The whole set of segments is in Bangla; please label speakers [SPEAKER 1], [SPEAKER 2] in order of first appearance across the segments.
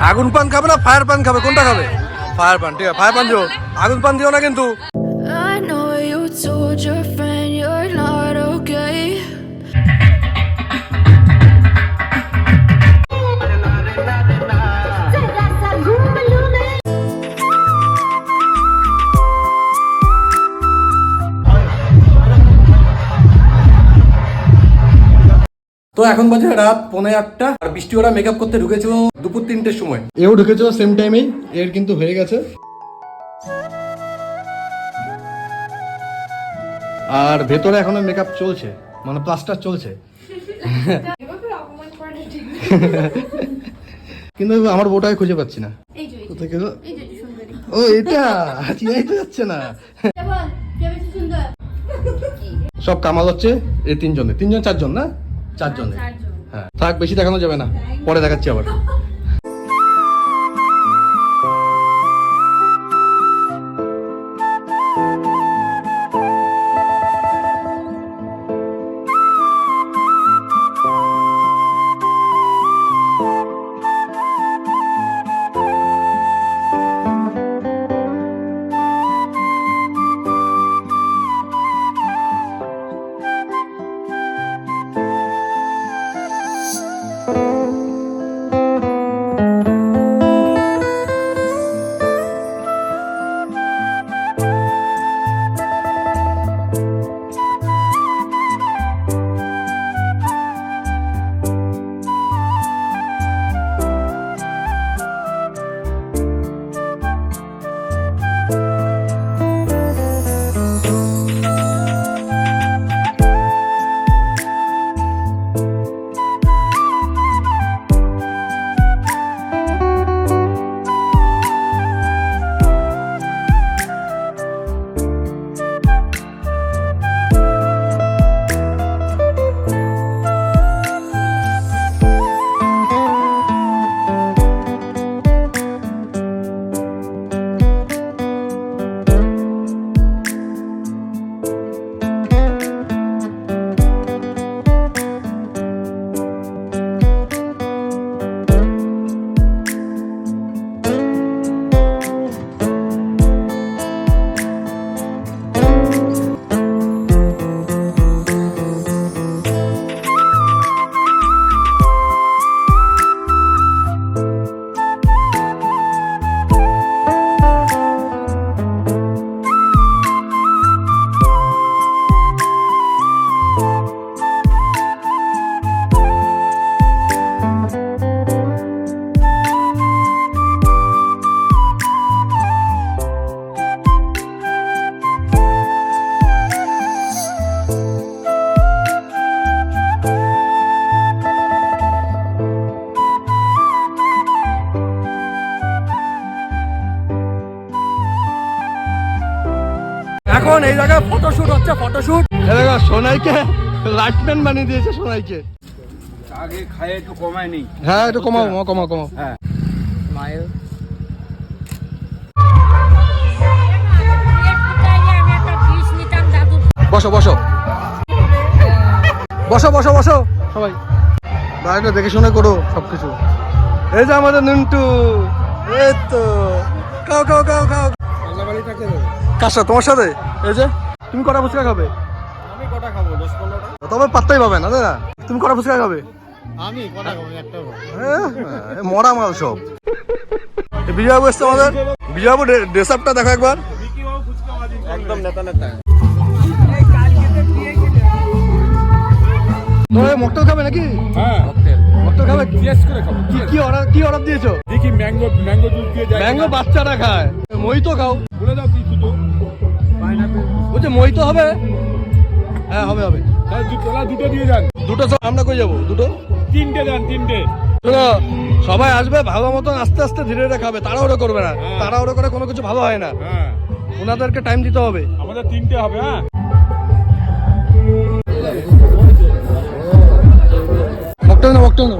[SPEAKER 1] আগুন পান খাবে না ফায়ার পান খাবে, কোনটা খাবে? ফায়ার পান, ঠিক আছে ফায়ার পান দিও, আগুন পান দিও না কিন্তু।
[SPEAKER 2] I know you told your friend you're not okay.
[SPEAKER 1] তো এখন বাজে রাত 8:45 আর বৃষ্টি ওরা মেকআপ করতে ঢুকেছিল দুপুর 3টের সময়, এও ঢুকেছিল সেম টাইমেই, এর কিন্তু হয়ে গেছে। আর ভেতরে এখনো মেকআপ চলছে, মানে প্লাস্টার চলছে। কিন্তু আমার বউটাকে খুঁজে পাচ্ছি না। কোথায় গেল? ও এটা চিনাই তো যাচ্ছে না। সব কামাল হচ্ছে এই তিনজন 4জন না 4 জনে। হ্যাঁ থাক, বেশি দেখানো যাবে না, পরে দেখাচ্ছি আবার। এখন এই জায়গায় ফটোশুট হচ্ছে, ফটোশুট। দেখো সোনাইকে লাইটম্যান বানিয়ে দিয়েছে সোনাইকে।
[SPEAKER 3] আগে খায় একটু কমায় নেই।
[SPEAKER 1] হ্যাঁ একটু কমাও কমাও কমাও।
[SPEAKER 3] হ্যাঁ
[SPEAKER 4] মায়ের
[SPEAKER 1] বসো বসো বসো বসো বসো সবাই, বাইরে দেখে শুনে করো সবকিছু। এই যে আমাদের নুন্টু, এই তো খাও খাও খাও খাও। কার সাথে? তোমার সাথে? এই যে তুমি কটা ফুচকা খাবে?
[SPEAKER 3] আমি কটা খাবো? 10-15টা।
[SPEAKER 1] তবে পাত্তাই পাবে না দাদা। তুমি কটা ফুচকা খাবে?
[SPEAKER 3] আমি কটা খাবো? একটা খাবো।
[SPEAKER 1] মরা মাল সব। বিজয়বাবু এসছে আমাদের। বিজয়বাবু ড্রেস আপটা দেখো একবার।
[SPEAKER 3] একদম নেতা নেতা।
[SPEAKER 1] মকটেল খাবে নাকি?
[SPEAKER 3] হ্যাঁ
[SPEAKER 1] মকটেল খাবে।
[SPEAKER 3] টেস্ট করে খাবো।
[SPEAKER 1] কি অর্ডার দিয়েছো?
[SPEAKER 3] দেখি ম্যাঙ্গো জুস দিয়ে যায়।
[SPEAKER 1] ম্যাঙ্গো বাচ্চারা খায়। মহিতো খাও।
[SPEAKER 3] বলে দাও কি দুটো। পাইনাপল।
[SPEAKER 1] বলছে মহিতো হবে? হ্যাঁ হবে হবে।
[SPEAKER 3] তাহলে দুটো দিয়ে যান।
[SPEAKER 1] দুটো আমরা কই যাবো? দুটো
[SPEAKER 3] 3টে যান, 3টে।
[SPEAKER 1] শোনো সবাই আসবে ভালো মতন আস্তে আস্তে ধীরে ধীরে খাবে, তাড়াহুড়ো করবে না। তাড়াহুড়ো করে কোনো কিছু ভালো হয় না।
[SPEAKER 3] হ্যাঁ
[SPEAKER 1] ওনাদেরকে টাইম দিতে হবে।
[SPEAKER 3] আমাদের 3টে হবে। হ্যাঁ
[SPEAKER 1] মকটেল না মকটেল না,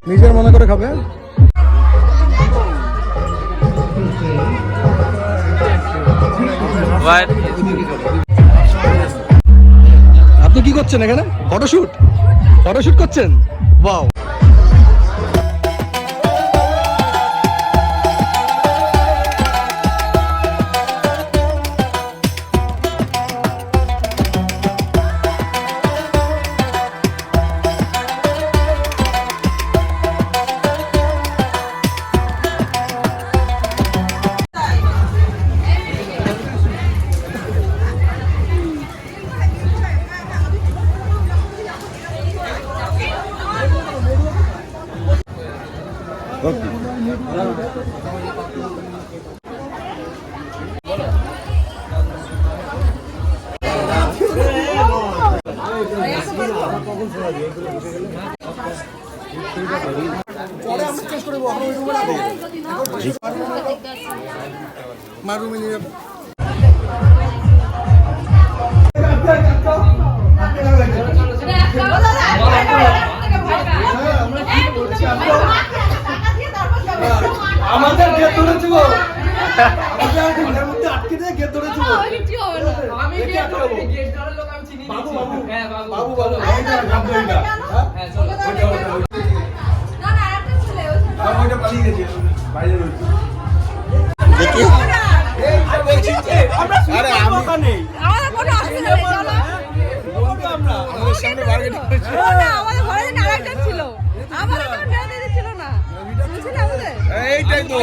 [SPEAKER 1] নিজের মনে করে খাবে। আপনি কি করছেন এখানে? ফটোশুট ফটোশুট করছেন? ওয়াও। পরে আমরা চেষ্টা করবো মা রুমে নিয়ে যাবো। আমাদের গেট ধরেছি গো, আমাদের ঘরের মধ্যে আটকে দিয়ে গেট ধরেছি গো।
[SPEAKER 4] আমি গেট ধরবো, গেট ধরার লোক আমি চিনি।
[SPEAKER 1] বাবু বাবু
[SPEAKER 4] হ্যাঁ বাবু
[SPEAKER 1] বাবু বলো
[SPEAKER 4] হ্যাঁ চলো না না আরেকটা ছেলে
[SPEAKER 1] ওইটা পালিয়ে গেছে বাইরে রয়েছে। দেখি
[SPEAKER 4] আমরা
[SPEAKER 1] আরে আমি
[SPEAKER 4] ওখানে আমাদের কোনো অসুবিধা নেই চলো
[SPEAKER 1] আমরা আমাদের সামনে বার্গেনিং করেছি।
[SPEAKER 4] না আমাদের ঘরে দিন আরেকজন ছিল আমাদের তো নেওয়া ছিল না ছিল আমাদের
[SPEAKER 1] এইটাই তো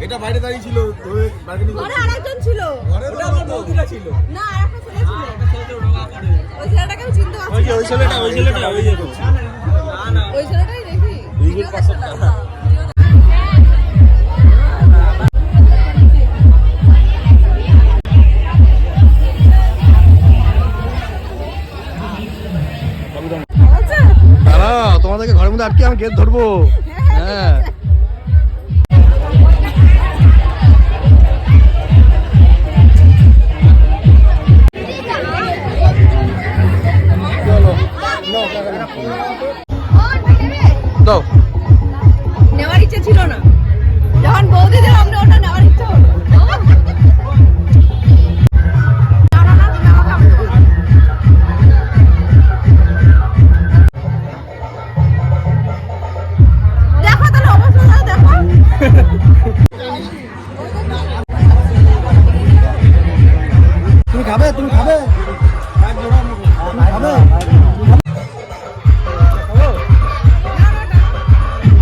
[SPEAKER 1] এটা বাইরে দাঁড়িয়ে ছিল ধরে বার্গেনিং
[SPEAKER 4] ঘরে আরেকজন ছিল
[SPEAKER 1] ঘরে তো আমার বউদিরা ছিল।
[SPEAKER 4] না আরেকটা ছেলে ছিল ওই ছেলেটাকে আমি চিনতে পারছি না।
[SPEAKER 1] ওই ছেলেটা ওই যে
[SPEAKER 4] ওই ছেলেটাই দেখি ভিডিও দেখছিলাম
[SPEAKER 1] দাঁড়াও তোমাদেরকে ঘরের মধ্যে আটকে আমি গেট ধরবো। হ্যাঁ চলো দাও।
[SPEAKER 4] নেওয়ার ইচ্ছে ছিল না যখন বৌদি দিল আমরা ওটা নেওয়ার ইচ্ছে হলো দেখো তাহলে অবশ্যই দেখো
[SPEAKER 1] তুমি খাবে তুমি খাবে খাবে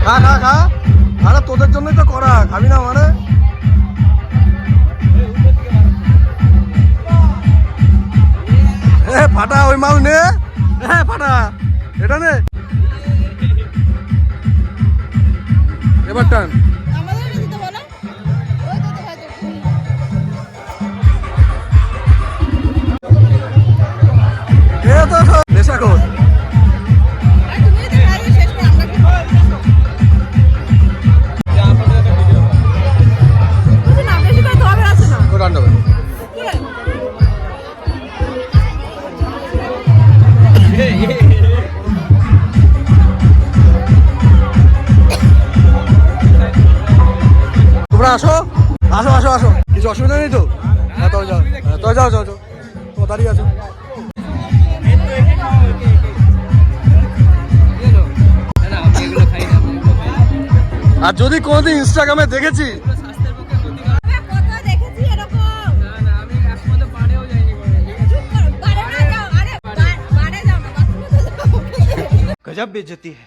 [SPEAKER 1] খা খা খা। আরে তোদের জন্যই তো করা, খাবি না মানে? ফাটা ওই মাল নে। হ্যাঁ ফাটা এটা নে এবার টান।
[SPEAKER 4] আমাদের দিতে বলো ওই তো ভাই
[SPEAKER 1] এ তো নেশা কর।
[SPEAKER 4] আর তুমি যদি খাইয়ে শেষ করে আমরা কি বুঝি না বেশি করে ধোয়া বের আছে না
[SPEAKER 1] তো রান্না হবে। তোমরা আসো আসো আসো আসো, কিছু অসুবিধা নেই তো? হ্যাঁ তো যাও, তো যাও যাও যাও, তোমার দাঁড়িয়ে আছো। আর যদি কোনোদিন ইনস্টাগ্রামে দেখেছি
[SPEAKER 4] কত দেখেছি এরকম না না আমি একসময় তো বাড়েও যাইনি চুপ করো বাড়ে না যাও আরে বাড়ে যাও না বাথরুমে তো যাও
[SPEAKER 1] গজব বেইজ্জতি है।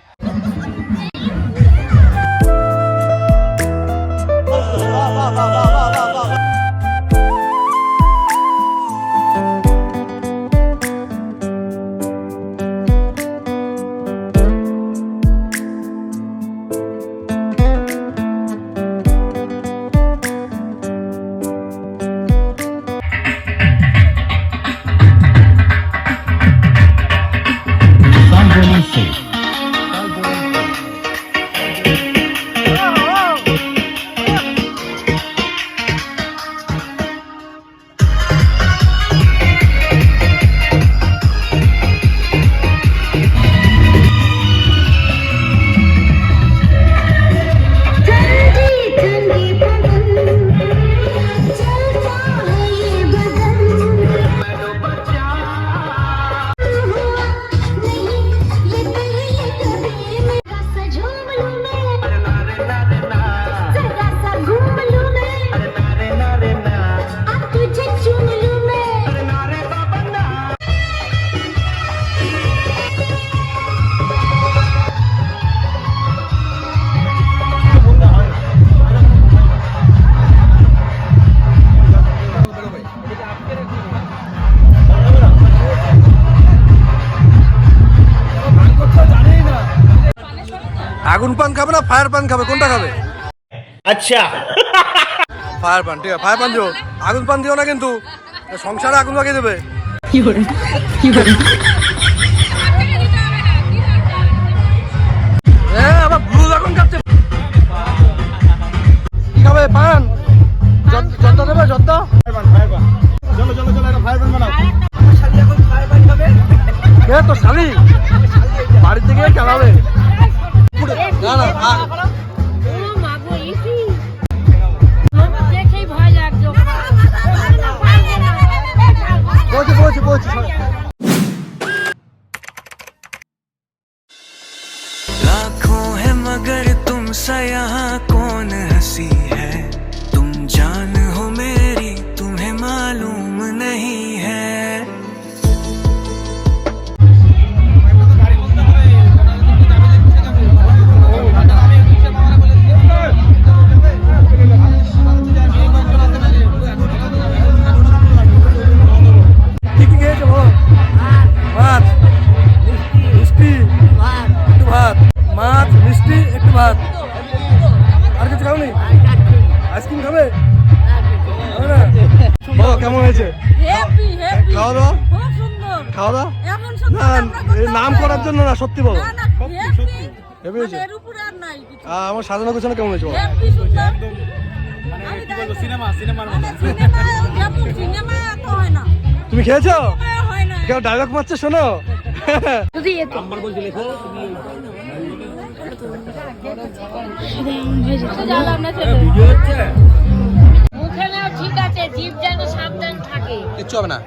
[SPEAKER 1] আগুন পান খাবে না ফায়ার পান খাবে, কোনটা খাবে?
[SPEAKER 5] अच्छा
[SPEAKER 1] ফায়ার পান, ঠিক আছে ফায়ার পান দিও, আগুন পান দিও না কিন্তু, সংসারে আগুন লাগিয়ে দেবে। আবার ব্লু আগুন কাটছে। কি খাবে পান? জর্দা দেবে জর্দা?
[SPEAKER 3] চলো চলো চলো একটা ফায়ার ব্যান্ড বানাও।
[SPEAKER 1] কে তো শালি বাড়ি থেকে চালাবে না না বলছি বলছি বলছি
[SPEAKER 6] लाखों है मगर तुम सा यहाँ कौन हंसी है तुम जान हो मेरी तुम्हें मालूम नहीं है
[SPEAKER 1] কি কি খেয়েছো বলো? মাছ মিষ্টি একটু ভাত, মাছ মিষ্টি একটু ভাত, আর কিছু খাওনি? আইসক্রিম খাবে? খাবে না? বলো কেমন হয়েছে
[SPEAKER 4] হেপি হেপি
[SPEAKER 1] খাওয়া দাওয়া?
[SPEAKER 4] খুব সুন্দর
[SPEAKER 1] খাওয়া দাওয়া
[SPEAKER 4] এমন সুন্দর
[SPEAKER 1] না, এই নাম করার জন্য না, সত্যি বলো
[SPEAKER 4] না না হেপি
[SPEAKER 1] হেভি হয়েছে?
[SPEAKER 4] এর উপরে আর নাই কিছু
[SPEAKER 1] আমার সাজানো গোছানো কেমন হয়েছে বলো?
[SPEAKER 4] হেপি সুন্দর
[SPEAKER 3] মানে কি বলবো, সিনেমার মতো।
[SPEAKER 4] সিনেমা যেমন সিনেমা এত হয় না
[SPEAKER 1] তুমি খেয়েছো?
[SPEAKER 4] হয় না
[SPEAKER 1] কেউ ডায়লগ মারছে শোনো?
[SPEAKER 7] মুখে নাও ঠিক আছে, জিভ যেন সাবধান থাকে।
[SPEAKER 1] কিচ্ছু হবে না।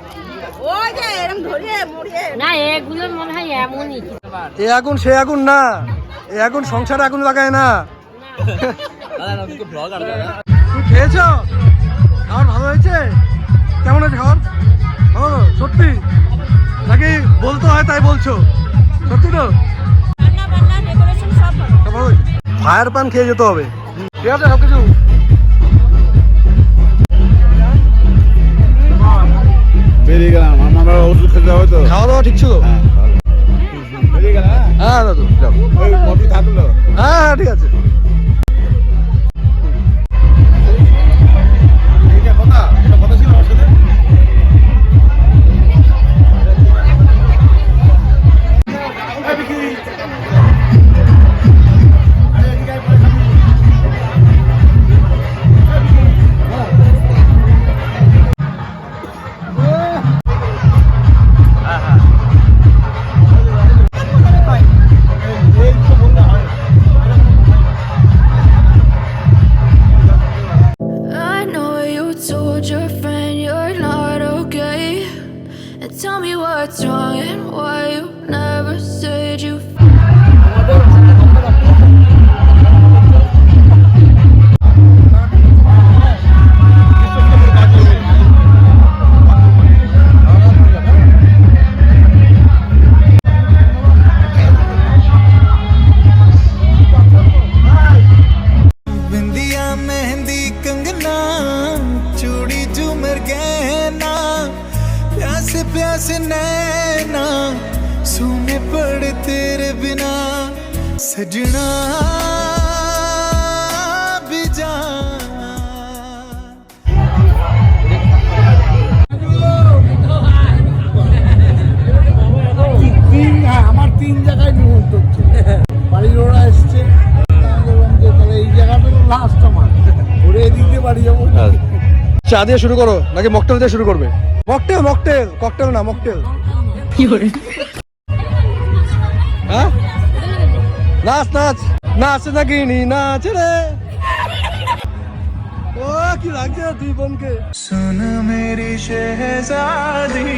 [SPEAKER 4] ওই যে এরকম ধরিয়ে মুড়িয়ে
[SPEAKER 7] না এগুলো মনে হয় এমনই।
[SPEAKER 1] এ আগুন সে আগুন না, এ আগুন সংসারে আগুন লাগায় না। তুমি খেয়েছো? খাবার ভালো হয়েছে? কেমন হয়েছে খাবার? ভালো সত্যি নাকি বলতে হয় তাই বলছো? সত্যি তো?
[SPEAKER 4] রান্না বান্না ডেকোরেশন সব ভালো
[SPEAKER 1] ফায়ার পান খেয়ে যেতে হবে, ঠিক আছে সব কিছু।
[SPEAKER 3] বেরিয়ে গেলাম, আমার ওষুধ খেতে হবে তো।
[SPEAKER 1] খাওয়া দাওয়া ঠিক ছিল?
[SPEAKER 3] বেরিয়ে গেলাম।
[SPEAKER 1] হ্যাঁ দাদু যাও।
[SPEAKER 3] ওই কফি থাকলো।
[SPEAKER 1] হ্যাঁ হ্যাঁ ঠিক আছে।
[SPEAKER 3] এইটা কথা, এটা কথা ছিল আমার সাথে। এই বিকি। আরে এদিকে আয়, পরে খাবি। এই তো বললে হয়।
[SPEAKER 2] I know you told your friend you're not okay. And tell me what's wrong and why you never said you.
[SPEAKER 6] बिंदिया मेहंदी कंगना चूड़ी झूमर गहना प्यासे प्यासे नैना सूने पड़े तेरे बिना सजना भी जाना
[SPEAKER 3] আমার 3 জায়গায় নিমন্ত্রণ ছিল। বাড়ির ওরা এসছে, তাহলে এই জায়গাটা লাস্ট আমার, ঘুরে এদিক দিয়ে বাড়ি যাবো।
[SPEAKER 1] চা দিয়ে শুরু করো নাকি মকটেল দিয়ে শুরু করবে? মকটেল মকটেল, ককটেল না মকটেল। হ্যাঁ নাচ নাচ নাচ নাকি নি নাচ রে। ও কি লাগছে দুই বোনকে।
[SPEAKER 6] सुन मेरी शहजादी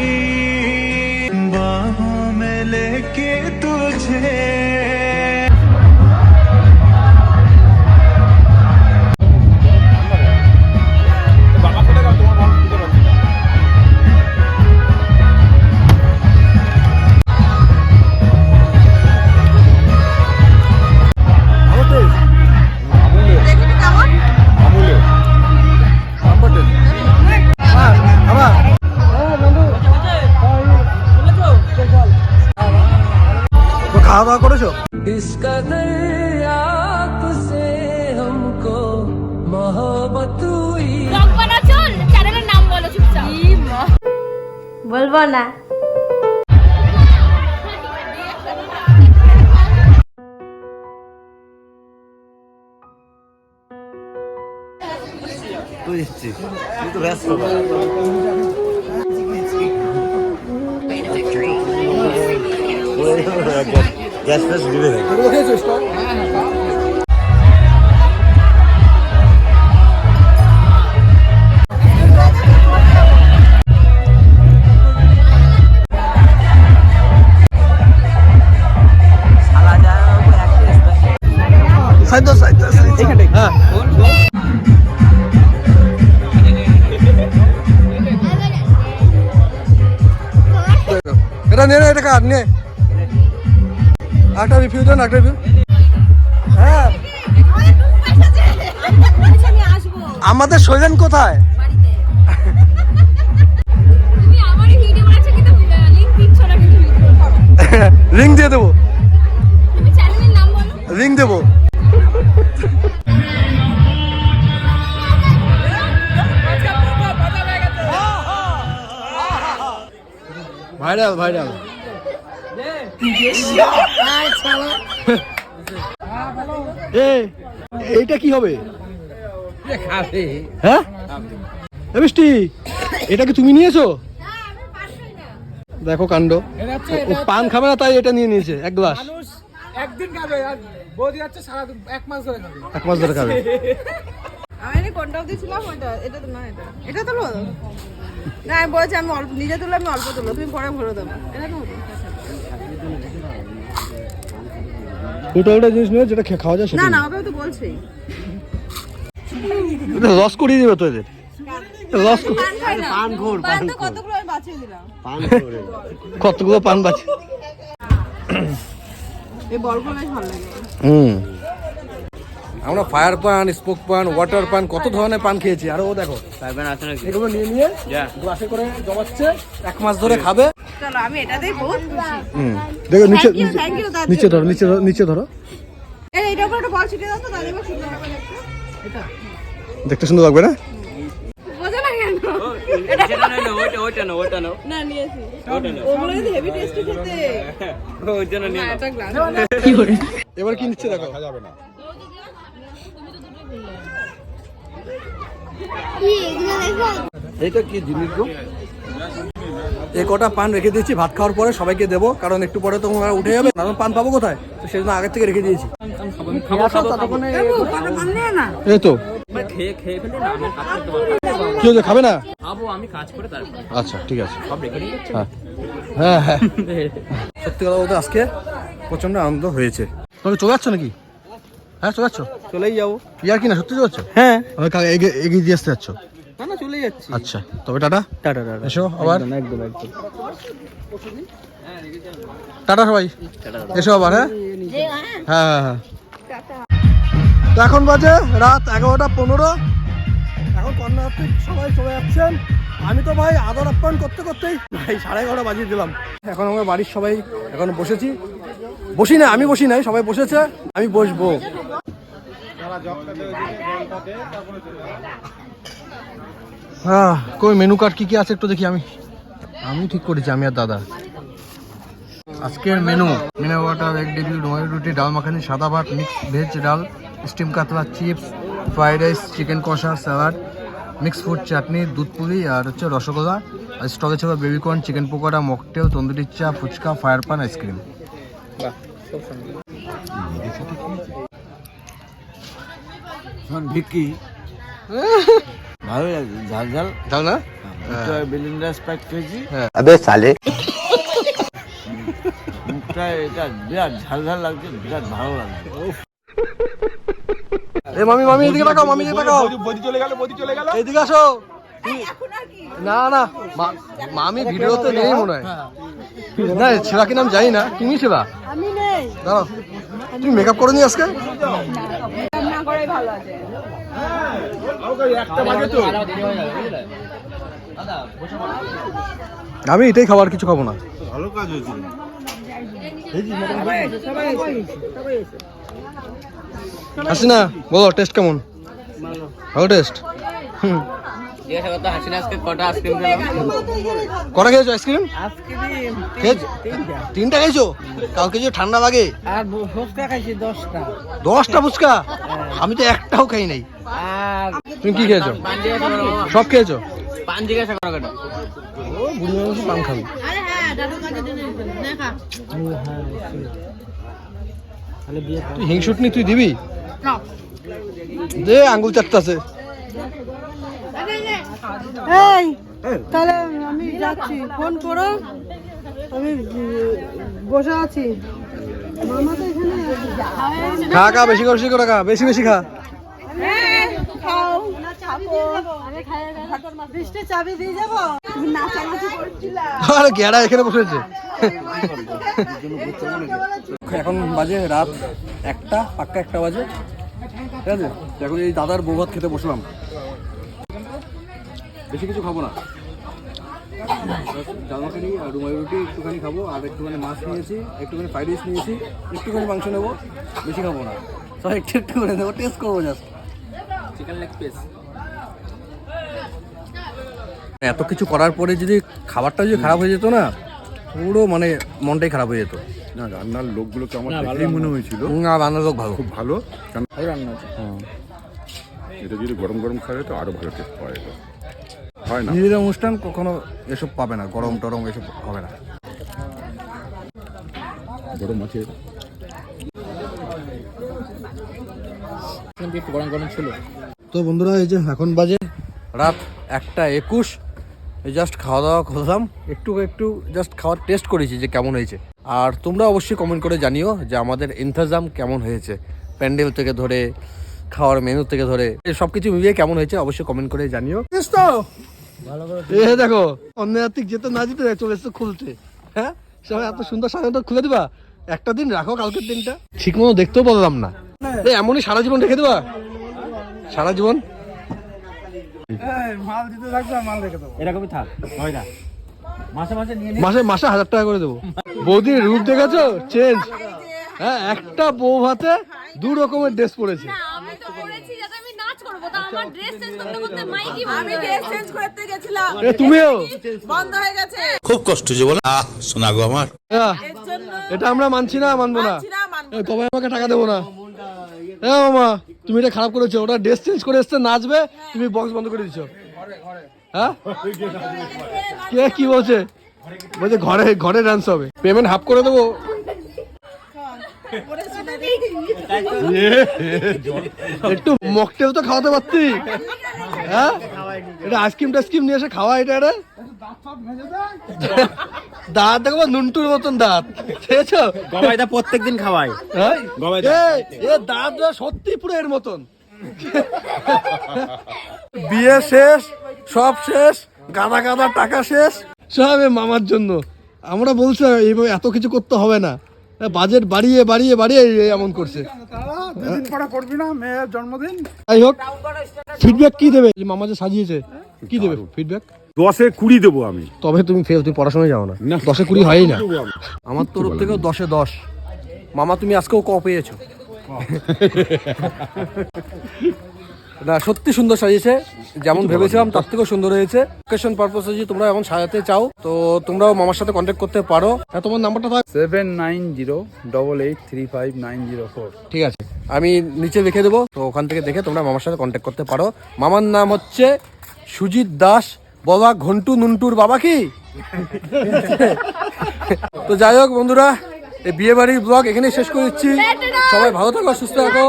[SPEAKER 6] बाहों में लेके तुझे
[SPEAKER 3] বাবা কোথায় গেল? তোমার ভালো বুঝতে পারছি না।
[SPEAKER 1] ভালো টেস্ট।
[SPEAKER 4] দেখি তো কেমন
[SPEAKER 3] আমুলে।
[SPEAKER 1] আমবাটেল। হ্যাঁ আবার তো খাওয়া দাওয়া করেছো?
[SPEAKER 6] इस कदर आपसे हमको
[SPEAKER 7] ব্লগ বানা চল, চ্যানেলের নাম বলো চুপচাপ।
[SPEAKER 4] বলবো না।
[SPEAKER 1] হ্যাঁ এটা নে এটা কাট নে একটা রিভিউ দেন একটা রিভিউ হ্যাঁ
[SPEAKER 4] আমি আসবো
[SPEAKER 1] আমাদের সৈলেন কোথায়
[SPEAKER 4] তুমি আমারই ভিডিও বানাচ্ছো কিন্তু লিংক দিচ্ছ না কিন্তু ভিডিও করো
[SPEAKER 1] রিং দিয়ে দেবো
[SPEAKER 4] তুমি চ্যানেলের নাম বলো
[SPEAKER 1] রিং দেবো ভাইরাল ভাইরাল এইটা কি হবে হ্যাঁ মিষ্টি এটা কি তুমি নিয়েছো দেখো কাণ্ড ও পান খাবে না তাই এটা নিয়ে নিয়েছে এক গ্লাস
[SPEAKER 3] একদিন খাবে আর বৌদি যাচ্ছে সারাদিন 1 মাস ধরে খাবে
[SPEAKER 1] 1 মাস ধরে খাবে
[SPEAKER 4] আমি কোনটা দিছিলাম ওইটা এটা তো না এটা তো লো না আমি বলছি আমি অল্প নিজে তুলে আমি অল্প তুলো তুমি পরে ভরে দেবো এটা তো
[SPEAKER 1] ওটা ওটা জিনিস নয় যেটা খাওয়া যায়
[SPEAKER 4] না
[SPEAKER 1] সেটা
[SPEAKER 4] না ওকে তো বলছি
[SPEAKER 1] এটা রস করিয়ে দিবে তো এদের রস
[SPEAKER 4] পান তো কতগুলো আমি বাঁচিয়ে দিলাম
[SPEAKER 1] কতগুলো পান বাঁচে
[SPEAKER 4] এই বলগুলো বেশ ভালো লাগে
[SPEAKER 1] আমরা ফায়ার পান স্পোক পান ওয়াটার পান কত ধরনের পান খেয়েছি আর ও দেখো এগুলো নিয়ে নিয়ে গ্লাসে করে জমাচ্ছে 1 মাস ধরে খাবে
[SPEAKER 4] চলো আমি এটাতেই বহুত খুশি
[SPEAKER 1] দেখো নিচে
[SPEAKER 4] থ্যাংক ইউ দাদা
[SPEAKER 1] নিচে ধরো নিচে ধরো
[SPEAKER 4] এইটা উপরে একটা বল ছিটিয়ে দাও তো দাদি সুন্দর লাগবে দেখতে
[SPEAKER 1] দেখতে সুন্দর লাগবে না
[SPEAKER 4] বোঝো না কেন ওটা না নিয়েছি ওগুলো কিন্তু হেভি টেস্টি খেতে ওই জন্য নিয়ে একটা গ্লাস
[SPEAKER 1] এবার কি নিচ্ছে দেখো
[SPEAKER 3] এটা কি জিনিস গো
[SPEAKER 1] এই কটা পান রেখে দিয়েছি ভাত খাওয়ার পরে সবাইকে দেবো কারণ একটু পরে তো তোমরা উঠে যাবে কারণ পান পাবো কোথায় তো সেই জন্য আগের থেকে রেখে দিয়েছি এই তো কি হচ্ছে খাবে না আচ্ছা ঠিক আছে হ্যাঁ হ্যাঁ সত্যি কথা বলতে আজকে প্রচন্ড আনন্দ হয়েছে তবে চলে যাচ্ছ নাকি হ্যাঁ চলে যাচ্ছ
[SPEAKER 3] চলেই যাবো
[SPEAKER 1] ইয়ার কি না সত্যি চলে যাচ্ছ
[SPEAKER 3] হ্যাঁ
[SPEAKER 1] এগিয়ে দিয়ে আসতে যাচ্ছ
[SPEAKER 3] না চলেই যাচ্ছি
[SPEAKER 1] আচ্ছা তবে টাটা
[SPEAKER 3] টাটা টাটা
[SPEAKER 1] এসো আবার
[SPEAKER 3] একদম
[SPEAKER 1] টাটা সবাই এসো আবার হ্যাঁ হ্যাঁ হ্যাঁ হ্যাঁ তো এখন বাজে রাত 11:15 এখন কর্ণাটক সবাই চলে যাচ্ছেন আমি তো ভাই আদর আপ্যায়ন করতে করতেই ভাই 11:30 বাজিয়ে দিলাম এখন আমরা বাড়ির সবাই এখন বসেছি বসি না আমি বসি নাই সবাই বসেছে আমি বসবো হ্যাঁ কই মেনু কার্ড কি আছে একটু দেখি আমি ঠিক করেছি আমি আর দাদা আজকের মেনু মিনা ওয়াটার এগ ডিবি রুমালি রুটি ডাল মাখানি সাদা ভাত মিক্স ভেজ ডাল স্টিম কাতলা চিপস ফ্রাইড রাইস চিকেন কষা স্যালাড মিক্স ফুড চাটনি দুধ পুরি আর হচ্ছে রসগোল্লা আর স্টকে ছিল baby corn chicken pakora mocktail tandoori চা ফুচকা ফায়ার পান আইসক্রিম
[SPEAKER 3] ভিকি ভালো লাগে ঝাল ঝাল
[SPEAKER 1] ঝাল না
[SPEAKER 3] বেলিন্ডা স্প্রাইট খেয়েছি
[SPEAKER 5] अबे साले
[SPEAKER 3] মুখটা এটা বিরাট ঝাল ঝাল লাগছে বিরাট ভালো লাগছে
[SPEAKER 1] এ মামি এদিকে তাকাও মামি এদিকে তাকাও
[SPEAKER 3] বদি চলে গেল
[SPEAKER 1] এদিকে আসো না না মামি ভিডিওতে নেই মনে হয় না সেবা কি নাম জানি না তুমি সেবা
[SPEAKER 4] আমি নেই
[SPEAKER 1] দাঁড়াও তুমি মেকআপ করো নি আজকে
[SPEAKER 4] না করাই ভালো আছে
[SPEAKER 1] আমি এটাই খাবার কিছু খাবো না
[SPEAKER 3] ভালো কাজ হয়েছে
[SPEAKER 1] আসি না বলো টেস্ট কেমন ভালো টেস্ট।
[SPEAKER 5] জিজ্ঞাসা করতে হাসিনা আজকে কটা আইসক্রিম খেলাম?
[SPEAKER 1] কটা খেয়েছো আইসক্রিম? খেয়েছো? 3টা খেয়েছো? কালকে যে ঠান্ডা লাগে।
[SPEAKER 5] আর ফুচকা খাইছি 10টা।
[SPEAKER 1] 10টা ফুচকা? আমি তো একটাও খাই নাই।
[SPEAKER 5] আর
[SPEAKER 1] তুমি কি খেয়েছো?
[SPEAKER 5] পান জিজ্ঞাসা করো।
[SPEAKER 1] সব খেয়েছো?
[SPEAKER 5] পান জিজ্ঞাসা করো কেন?
[SPEAKER 1] ও বুড়ি মানুষ পান খাবি।
[SPEAKER 4] আরে হ্যাঁ দাদু কাছে দিন দেখা
[SPEAKER 1] তুই হিংসুট নি তুই দিবি? দে আঙ্গুল চাটতাছে।
[SPEAKER 8] এই তাহলে আমি যাচ্ছি, ফোন করো, আমি বসে আছি। মামা তো এখানে
[SPEAKER 1] খা খা, বেশি করে খা, বেশি বেশি খা।
[SPEAKER 8] বৃষ্টির চাবি দিয়ে যাবো। তুমি নাচানাচি করছিলা।
[SPEAKER 1] আরে গেড়া এখানে বসেছে। এখন বাজে রাত 1টা, পাক্কা 1টা বাজে, ঠিক আছে? এখন এই দাদার বউ ভাত খেতে বসলাম। বেশি কিছু খাবো না, জামাখানি আর রুমাই রুটি একটুখানি খাবো, আর একটুখানি মাছ নিয়েছি, একটুখানি ফ্রাইড রাইস নিয়েছি, একটুখানি মাংস নেবো, বেশি খাবো না, সব একটু একটু করে নেবো, টেস্ট করবো জাস্ট।
[SPEAKER 5] Chicken leg piece.
[SPEAKER 1] এত কিছু করার পরে যদি খাবারটা যদি খারাপ হয়ে যেত না, পুরো মানে মনটাই খারাপ হয়ে যেত।
[SPEAKER 9] না, রান্নার লোকগুলোকে আমার দেখেই মনে হয়েছিল
[SPEAKER 1] না, রান্নার লোক ভালো,
[SPEAKER 9] খুব ভালো। কারণ
[SPEAKER 5] ভালো রান্না হচ্ছে।
[SPEAKER 9] এটা যদি গরম গরম খাওয়া যেত আরো ভালো টেস্ট পাওয়া যেত। হয় না,
[SPEAKER 1] নিজেদের অনুষ্ঠান কখনো এসব পাবে না, গরম টরম এসব হবে না।
[SPEAKER 9] গরম আছে।
[SPEAKER 5] কিন্তু একটু গরম গরম ছিল।
[SPEAKER 1] তো বন্ধুরা, এই যে এখন বাজে রাত 1:21, জাস্ট খাওয়া দাওয়া করলাম, একটু একটু জাস্ট খাওয়ার টেস্ট করেছি যে কেমন হয়েছে। আর তোমরা অবশ্যই কমেন্ট করে জানিও যে আমাদের ইন্তজাম কেমন হয়েছে, প্যান্ডেল থেকে ধরে খাওয়ার মেনু থেকে ধরে সব কিছু মিলিয়ে কেমন হয়েছে অবশ্যই কমেন্ট করে জানিও। দেখো অন্য আর্থিক যেতে না যেতে চলে এসছে খুলতে। হ্যাঁ, সবাই এত সুন্দর সাজানো খুলে দিবা, একটা দিন রাখো, কালকের দিনটা ঠিক মতো দেখতেও পারলাম না। এমনই সারা জীবন রেখে দেবা, সারা জীবন
[SPEAKER 3] মাল দিতে থাকবে, মাল রেখে দেবো।
[SPEAKER 5] এরকমই থাক, হয় না? মাসে মাসে নিয়ে
[SPEAKER 1] মাসে মাসে 1000 টাকা করে দেবো। বৌদির রূপ দেখেছো চেঞ্জ? হ্যাঁ, একটা বউ হাতে 2 রকমের ড্রেস পরেছে।
[SPEAKER 4] আমি তো বলেছি যাতে আমি নাচ করব, তা আমার ড্রেস চেঞ্জ করতে করতে মাইকই আমি ড্রেস চেঞ্জ করতে গেছিলাম,
[SPEAKER 1] তুমিও
[SPEAKER 4] বন্ধ হয়ে গেছে।
[SPEAKER 10] খুব কষ্ট যে বলে শোনা গো আমার।
[SPEAKER 1] এটা আমরা মানছি না, মানবো না,
[SPEAKER 4] মানছি না, মানবো না।
[SPEAKER 1] তবে আমাকে টাকা দেবো না। হ্যাঁ মামা, তুমি এটা খারাপ করেছো, ওটা ড্রেস চেঞ্জ করে এসছে নাচবে, তুমি বক্স বন্ধ করে দিচ্ছ। হ্যাঁ, কে কি বলছে? বলছে ঘরে ঘরে ডান্স হবে, পেমেন্ট হাফ করে দেবো। একটু মকটেল তো খাওয়াতে পারতি। হ্যাঁ, এটা আইসক্রিম টাইসক্রিম নিয়ে এসে খাওয়া, এটা দাঁত দেখো নুনটুর মতন দাঁত, খেয়েছো?
[SPEAKER 5] গবাইদা প্রত্যেকদিন খাওয়াই।
[SPEAKER 1] হ্যাঁ, এ দাঁত সত্যি পুরো এর মতন। বিয়ে শেষ, সব শেষ, গাদা গাদা টাকা শেষ, সব মামার জন্য। আমরা বলছি এইভাবে এত কিছু করতে হবে না, বাজেট বাড়িয়ে বাড়িয়ে বাড়িয়ে এমন করছে।
[SPEAKER 3] তারা 2 দিন পরে করবি না, মেয়ের জন্মদিন।
[SPEAKER 1] যাই হোক, ফিডব্যাক কি দেবে? মামা যে সাজিয়েছে, কি দেবে ফিডব্যাক?
[SPEAKER 9] 10-এ 20 দেবো আমি।
[SPEAKER 1] তবে তুমি ফেল, তুমি পড়াশোনায় যাও না, 10-এ 20 হয়ই না। আমার তরফ থেকেও 10-এ 10। মামা তুমি আজকেও ক পেয়েছো। না, সত্যি সুন্দর সাজিয়েছে, যেমন ভেবেছিলাম তার থেকেও সুন্দর হয়েছে। লোকেশন পারপাসে যদি তোমরা এমন সাজাতে চাও তো তোমরাও মামার সাথে কন্ট্যাক্ট করতে পারো। তোমার নাম্বারটা থাক
[SPEAKER 3] 7908889904।
[SPEAKER 1] ঠিক আছে, আমি নিচে লিখে দেবো, তো ওখান থেকে দেখে তোমরা মামার সাথে কন্ট্যাক্ট করতে পারো। মামার নাম হচ্ছে সুজিত দাস, বাবা ঘন্টু নুনটুর বাবা কি। তো যাই হোক বন্ধুরা, এই বিয়ে বাড়ির ব্লগ এখানেই শেষ করে দিচ্ছি। সবাই ভালো থাকো, সুস্থ থাকো,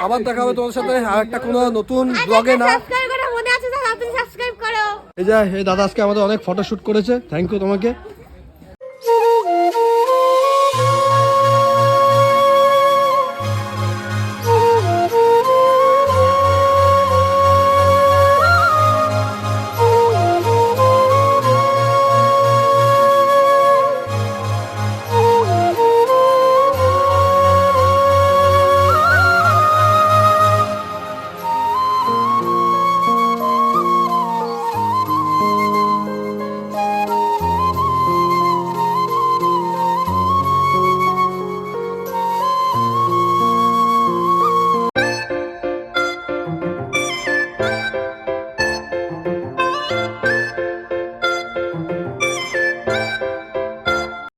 [SPEAKER 1] আবার দেখা হবে তোমার সাথে আর একটা কোনো নতুন ব্লগে। না,
[SPEAKER 4] সাবস্ক্রাইব করে মনে আছে, তাড়াতাড়ি সাবস্ক্রাইব করো।
[SPEAKER 1] এই যে এই দাদা আজকে আমাদের অনেক ফটোশুট করেছে, থ্যাংক ইউ তোমাকে।